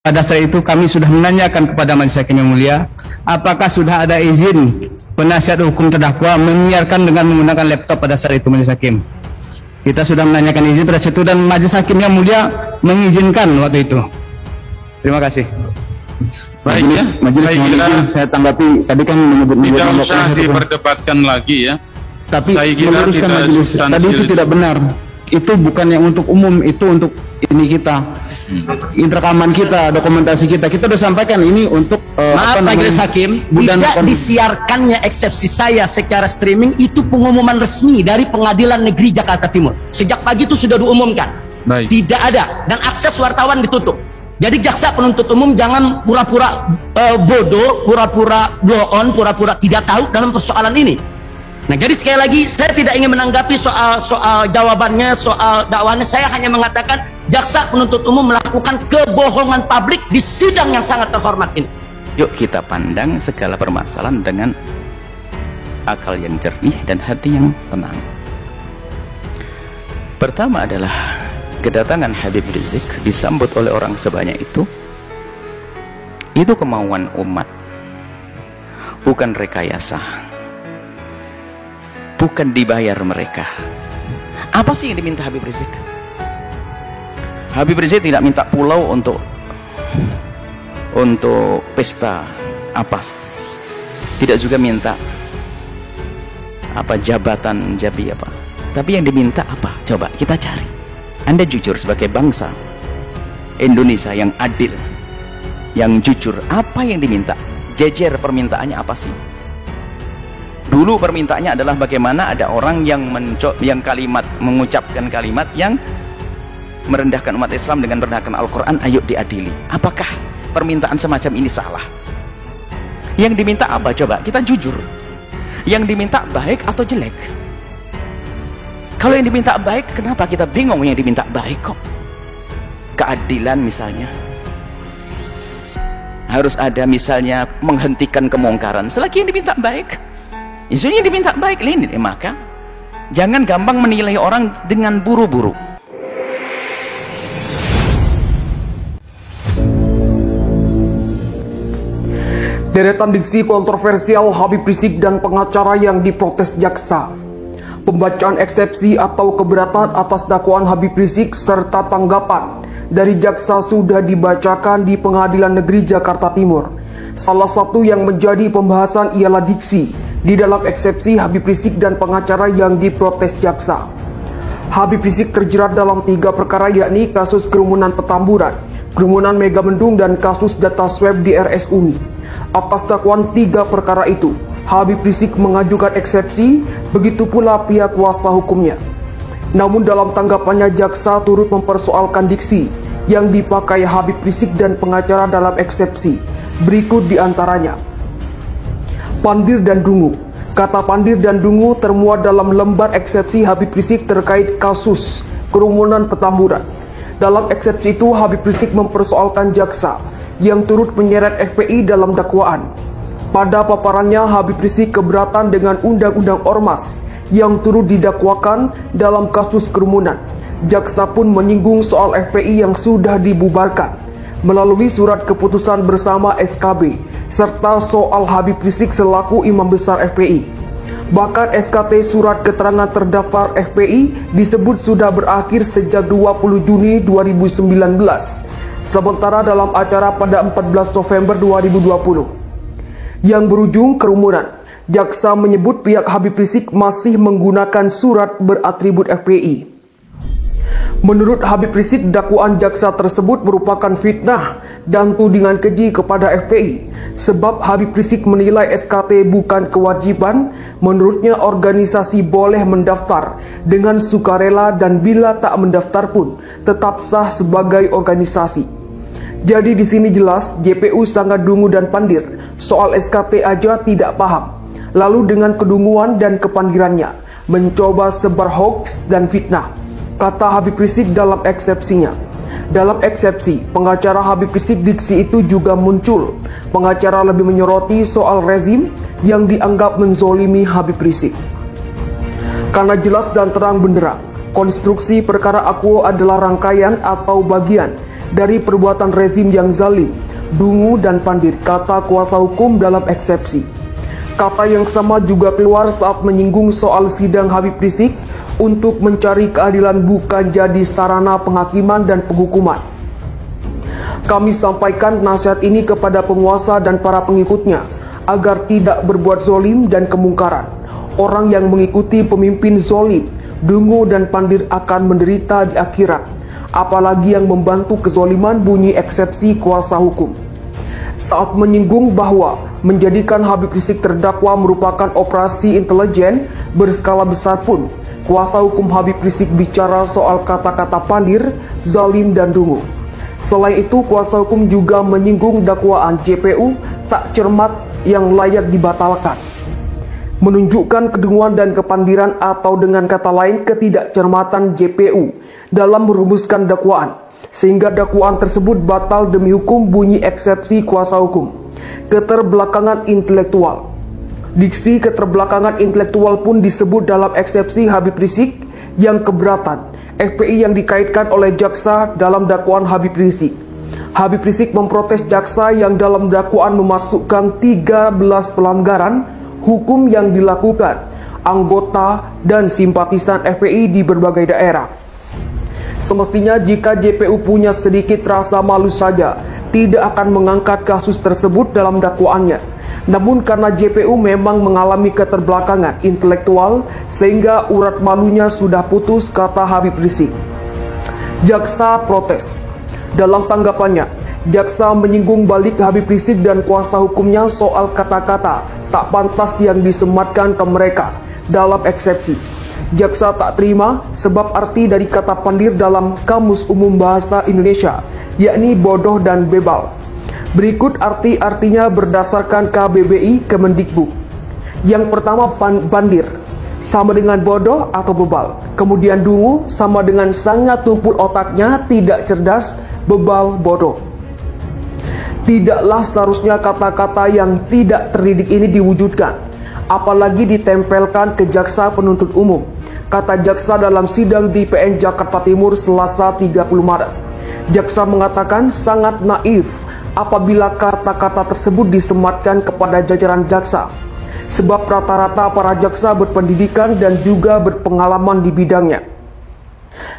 Pada saat itu kami sudah menanyakan kepada Majelis Hakim yang mulia, apakah sudah ada izin penasihat hukum terdakwa menyiarkan dengan menggunakan laptop pada saat itu Majelis Hakim. Kita sudah menanyakan izin pada saat itu dan Majelis Hakim yang mulia mengizinkan waktu itu. Terima kasih. Baik ya, saya tanggapi tadi kan menyebut tidak usah diperdebatkan lagi ya. Tapi saya kira meluruskan majelis, tadi itu tidak benar. Itu bukan yang untuk umum, itu untuk ini kita, rekaman kita, dokumentasi kita. Kita sudah sampaikan ini untuk maaf Majelis Hakim, tidak disiarkannya eksepsi saya secara streaming itu pengumuman resmi dari Pengadilan Negeri Jakarta Timur. Sejak pagi itu sudah diumumkan. Baik. Tidak ada dan akses wartawan ditutup. Jadi jaksa penuntut umum jangan pura-pura bodoh, pura-pura blow on, pura-pura tidak tahu dalam persoalan ini. Nah, jadi sekali lagi saya tidak ingin menanggapi soal jawabannya, soal dakwaannya. Saya hanya mengatakan jaksa penuntut umum melakukan kebohongan publik di sidang yang sangat terhormat ini. Yuk kita pandang segala permasalahan dengan akal yang jernih dan hati yang tenang. Pertama adalah kedatangan Habib Rizik disambut oleh orang sebanyak itu kemauan umat, bukan rekayasa, bukan dibayar mereka. Apa sih yang diminta Habib Rizik? Habib Rizik tidak minta pulau untuk pesta apa, tidak juga minta apa jabatan jabi apa, tapi yang diminta apa? Coba kita cari. Anda jujur sebagai bangsa Indonesia yang adil, yang jujur, apa yang diminta? Jejer permintaannya apa sih? Dulu permintaannya adalah bagaimana ada orang yang mengucapkan kalimat yang merendahkan umat Islam dengan merendahkan Al-Quran, ayo diadili. Apakah permintaan semacam ini salah? Yang diminta apa? Coba kita jujur. Yang diminta baik atau jelek? Kalau yang diminta baik, kenapa kita bingung yang diminta baik kok? Keadilan misalnya. Harus ada misalnya menghentikan kemungkaran. Selagi yang diminta baik, isunya yang diminta baik, maka jangan gampang menilai orang dengan buru-buru. Deretan diksi kontroversial Habib Rizik dan pengacara yang diprotes jaksa. Pembacaan eksepsi atau keberatan atas dakwaan Habib Rizik serta tanggapan dari jaksa sudah dibacakan di Pengadilan Negeri Jakarta Timur. Salah satu yang menjadi pembahasan ialah diksi di dalam eksepsi Habib Rizik dan pengacara yang diprotes jaksa. Habib Rizik terjerat dalam 3 perkara, yakni kasus kerumunan Petamburan, kerumunan Megamendung, dan kasus data swab di RS Umi. Atas dakwaan 3 perkara itu, Habib Rizik mengajukan eksepsi, begitu pula pihak kuasa hukumnya. Namun dalam tanggapannya, jaksa turut mempersoalkan diksi yang dipakai Habib Rizik dan pengacara dalam eksepsi. Berikut diantaranya. Pandir dan dungu. Kata pandir dan dungu termuat dalam lembar eksepsi Habib Rizik terkait kasus kerumunan Petamburan. Dalam eksepsi itu, Habib Rizik mempersoalkan jaksa yang turut menyeret FPI dalam dakwaan. Pada paparannya, Habib Rizik keberatan dengan Undang-Undang Ormas yang turut didakwakan dalam kasus kerumunan. Jaksa pun menyinggung soal FPI yang sudah dibubarkan melalui surat keputusan bersama SKB, serta soal Habib Rizik selaku imam besar FPI. Bahkan SKT surat keterangan terdaftar FPI disebut sudah berakhir sejak 20 Juni 2019. Sementara dalam acara pada 14 November 2020 yang berujung kerumunan, jaksa menyebut pihak Habib Rizik masih menggunakan surat beratribut FPI. Menurut Habib Rizik, dakwaan jaksa tersebut merupakan fitnah dan tudingan keji kepada FPI. Sebab Habib Rizik menilai SKT bukan kewajiban, menurutnya organisasi boleh mendaftar dengan sukarela dan bila tak mendaftar pun tetap sah sebagai organisasi. Jadi di sini jelas JPU sangat dungu dan pandir, soal SKT aja tidak paham. Lalu dengan kedunguan dan kepandirannya mencoba sebar hoax dan fitnah, kata Habib Rizik dalam eksepsinya. Dalam eksepsi, pengacara Habib Rizik diksi itu juga muncul. Pengacara lebih menyoroti soal rezim yang dianggap menzolimi Habib Rizik. Karena jelas dan terang benderang, konstruksi perkara akuo adalah rangkaian atau bagian dari perbuatan rezim yang zalim, dungu dan pandir, kata kuasa hukum dalam eksepsi. Kata yang sama juga keluar saat menyinggung soal sidang Habib Rizik untuk mencari keadilan bukan jadi sarana penghakiman dan penghukuman. Kami sampaikan nasihat ini kepada penguasa dan para pengikutnya agar tidak berbuat zolim dan kemungkaran. Orang yang mengikuti pemimpin zolim, dungu dan pandir akan menderita di akhirat. Apalagi yang membantu kezoliman, bunyi eksepsi kuasa hukum. Saat menyinggung bahwa menjadikan Habib Rizik terdakwa merupakan operasi intelijen berskala besar pun, kuasa hukum Habib Rizik bicara soal kata-kata pandir, zalim dan dungu. Selain itu, kuasa hukum juga menyinggung dakwaan JPU tak cermat yang layak dibatalkan, menunjukkan kedunguan dan kepandiran atau dengan kata lain ketidakcermatan JPU dalam merumuskan dakwaan, sehingga dakwaan tersebut batal demi hukum, bunyi eksepsi kuasa hukum. Keterbelakangan intelektual. Diksi keterbelakangan intelektual pun disebut dalam eksepsi Habib Rizik yang keberatan, FPI yang dikaitkan oleh jaksa dalam dakwaan Habib Rizik. Habib Rizik memprotes jaksa yang dalam dakwaan memasukkan 13 pelanggaran hukum yang dilakukan anggota dan simpatisan FPI di berbagai daerah. Semestinya jika JPU punya sedikit rasa malu saja, tidak akan mengangkat kasus tersebut dalam dakwaannya. Namun karena JPU memang mengalami keterbelakangan intelektual, sehingga urat malunya sudah putus, kata Habib Rizik. Jaksa protes. Dalam tanggapannya, jaksa menyinggung balik Habib Rizik dan kuasa hukumnya soal kata-kata tak pantas yang disematkan ke mereka dalam eksepsi. Jaksa tak terima sebab arti dari kata pandir dalam Kamus Umum Bahasa Indonesia, yakni bodoh dan bebal. Berikut arti-artinya berdasarkan KBBI Kemendikbud. Yang pertama, pandir sama dengan bodoh atau bebal. Kemudian dungu sama dengan sangat tumpul otaknya, tidak cerdas, bebal, bodoh. Tidaklah seharusnya kata-kata yang tidak terdidik ini diwujudkan, apalagi ditempelkan ke jaksa penuntut umum, kata jaksa dalam sidang di PN Jakarta Timur Selasa 30 Maret. Jaksa mengatakan sangat naif apabila kata-kata tersebut disematkan kepada jajaran jaksa, sebab rata-rata para jaksa berpendidikan dan juga berpengalaman di bidangnya.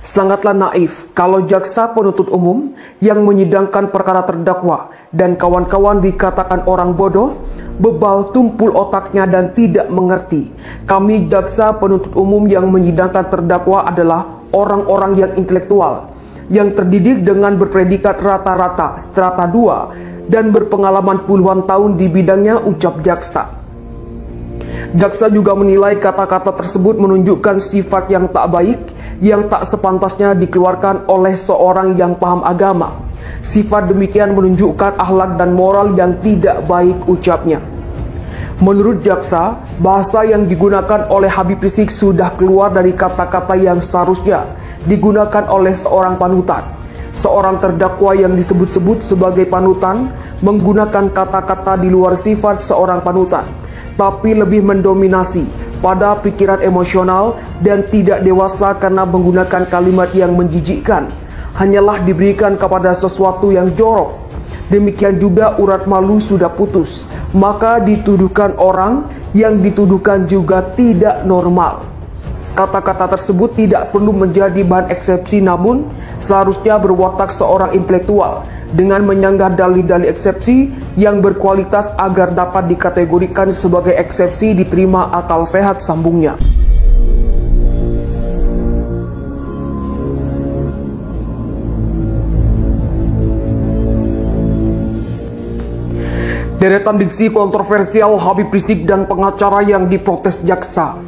Sangatlah naif kalau jaksa penuntut umum yang menyidangkan perkara terdakwa dan kawan-kawan dikatakan orang bodoh, bebal, tumpul otaknya dan tidak mengerti. Kami jaksa penuntut umum yang menyidangkan terdakwa adalah orang-orang yang intelektual, yang terdidik dengan berpredikat rata-rata strata 2 dan berpengalaman puluhan tahun di bidangnya, ucap jaksa. Jaksa juga menilai kata-kata tersebut menunjukkan sifat yang tak baik, yang tak sepantasnya dikeluarkan oleh seorang yang paham agama. Sifat demikian menunjukkan akhlak dan moral yang tidak baik, ucapnya. Menurut jaksa, bahasa yang digunakan oleh Habib Rizik sudah keluar dari kata-kata yang seharusnya digunakan oleh seorang panutan. Seorang terdakwa yang disebut-sebut sebagai panutan menggunakan kata-kata di luar sifat seorang panutan, tapi lebih mendominasi pada pikiran emosional dan tidak dewasa karena menggunakan kalimat yang menjijikkan, hanyalah diberikan kepada sesuatu yang jorok. Demikian juga urat malu sudah putus, maka dituduhkan orang yang dituduhkan juga tidak normal. Kata-kata tersebut tidak perlu menjadi bahan eksepsi, namun seharusnya berwatak seorang intelektual dengan menyanggah dalih-dalih eksepsi yang berkualitas agar dapat dikategorikan sebagai eksepsi diterima akal sehat, sambungnya. Deretan diksi kontroversial Habib Rizik dan pengacara yang diprotes jaksa.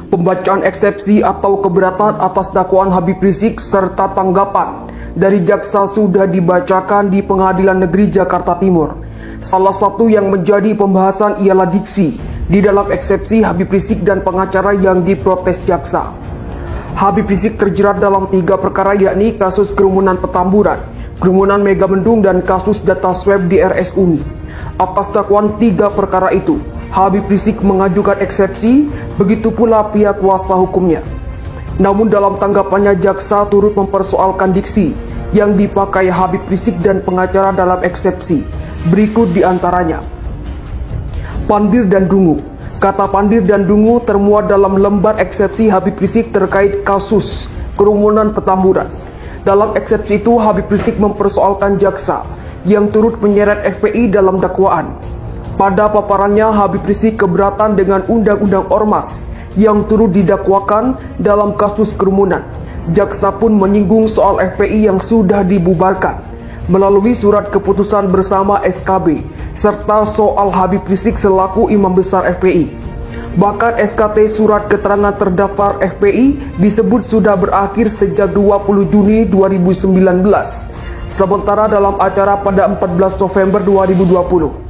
Pembacaan eksepsi atau keberatan atas dakwaan Habib Rizik serta tanggapan dari jaksa sudah dibacakan di Pengadilan Negeri Jakarta Timur. Salah satu yang menjadi pembahasan ialah diksi di dalam eksepsi Habib Rizik dan pengacara yang diprotes jaksa. Habib Rizik terjerat dalam 3 perkara, yakni kasus kerumunan Petamburan, kerumunan Megamendung, dan kasus data swab di RS Umi. Atas dakwaan 3 perkara itu, Habib Rizik mengajukan eksepsi, begitu pula pihak kuasa hukumnya. Namun dalam tanggapannya, jaksa turut mempersoalkan diksi yang dipakai Habib Rizik dan pengacara dalam eksepsi. Berikut diantaranya. Pandir dan Dungu. Kata pandir dan dungu termuat dalam lembar eksepsi Habib Rizik terkait kasus kerumunan Petamburan. Dalam eksepsi itu, Habib Rizik mempersoalkan jaksa yang turut menyeret FPI dalam dakwaan. Pada paparannya, Habib Rizik keberatan dengan Undang-Undang Ormas yang turut didakwakan dalam kasus kerumunan. Jaksa pun menyinggung soal FPI yang sudah dibubarkan melalui surat keputusan bersama SKB, serta soal Habib Rizik selaku imam besar FPI. Bahkan SKT surat keterangan terdaftar FPI disebut sudah berakhir sejak 20 Juni 2019, sementara dalam acara pada 14 November 2020.